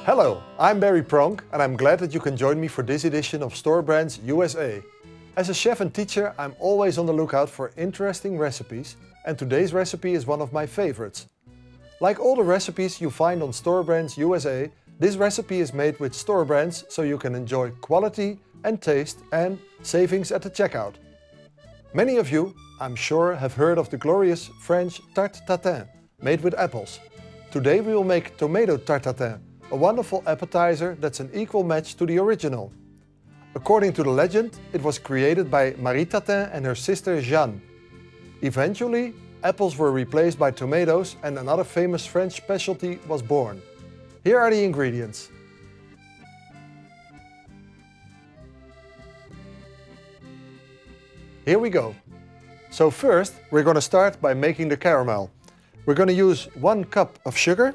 Hello, I'm Barry Pronk and I'm glad that you can join me for this edition of Store Brands USA. As a chef and teacher, I'm always on the lookout for interesting recipes, and today's recipe is one of my favorites. Like all the recipes you find on Store Brands USA, this recipe is made with store brands so you can enjoy quality and taste and savings at the checkout. Many of you, I'm sure, have heard of the glorious French Tarte Tatin, made with apples. Today we will make tomato Tarte Tatin, a wonderful appetizer that's an equal match to the original. According to the legend, it was created by Marie Tatin and her sister Jeanne. Eventually, apples were replaced by tomatoes and another famous French specialty was born. Here are the ingredients. Here we go. So first, we're going to start by making the caramel. We're going to use 1 cup of sugar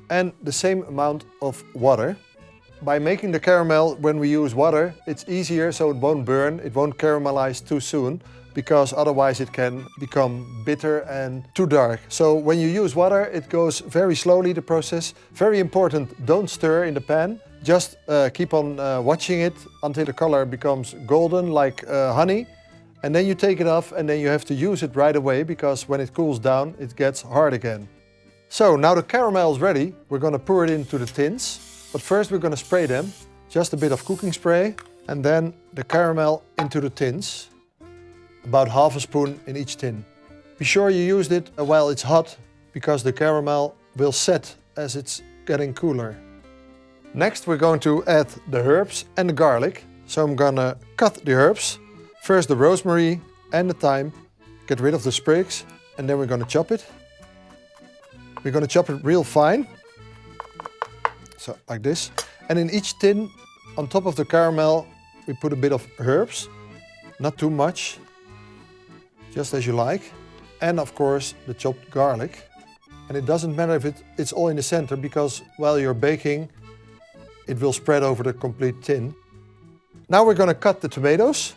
and the same amount of water. By making the caramel, when we use water, it's easier so it won't burn, it won't caramelize too soon, because otherwise it can become bitter and too dark. So when you use water, it goes very slowly, the process. Very important, don't stir in the pan. Just keep on watching it until the color becomes golden like honey. And then you take it off and then you have to use it right away, because when it cools down, it gets hard again. So now the caramel is ready, we're going to pour it into the tins. But first we're going to spray them. Just a bit of cooking spray and then the caramel into the tins. About half a spoon in each tin. Be sure you use it while it's hot, because the caramel will set as it's getting cooler. Next we're going to add the herbs and the garlic. So I'm going to cut the herbs. First the rosemary and the thyme. Get rid of the sprigs and then we're going to chop it. We're going to chop it real fine. So like this. And in each tin, on top of the caramel, we put a bit of herbs. Not too much, just as you like. And of course the chopped garlic. And it doesn't matter if it's all in the center, because while you're baking, it will spread over the complete tin. Now we're going to cut the tomatoes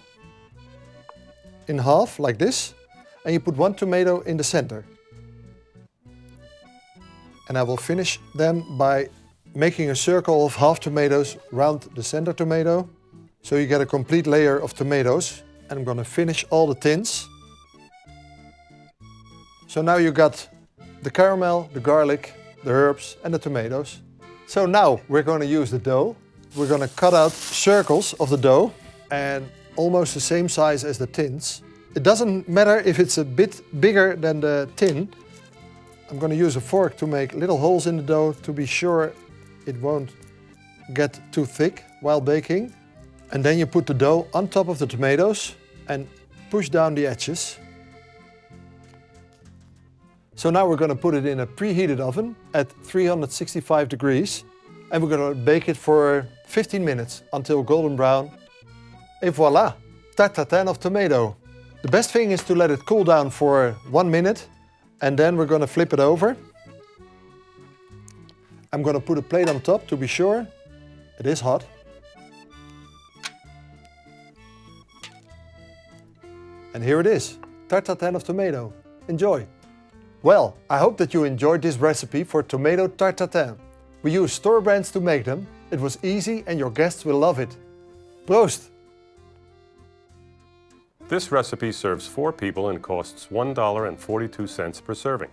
in half, like this. And you put 1 tomato in the center. And I will finish them by making a circle of half tomatoes around the center tomato. So you get a complete layer of tomatoes. And I'm going to finish all the tins. So now you got the caramel, the garlic, the herbs and the tomatoes. So now we're going to use the dough. We're going to cut out circles of the dough and almost the same size as the tins. It doesn't matter if it's a bit bigger than the tin. I'm going to use a fork to make little holes in the dough to be sure it won't get too thick while baking. And then you put the dough on top of the tomatoes and push down the edges. So now we're going to put it in a preheated oven at 365 degrees and we're going to bake it for 15 minutes until golden brown. Et voila! Tarte Tatin of tomato. The best thing is to let it cool down for 1 minute and then we're going to flip it over. I'm going to put a plate on top to be sure. It is hot. And here it is, Tarte Tatin of tomato. Enjoy! Well, I hope that you enjoyed this recipe for tomato Tarte Tatin. We use store brands to make them. It was easy and your guests will love it. Proost! This recipe serves 4 people and costs $1.42 per serving.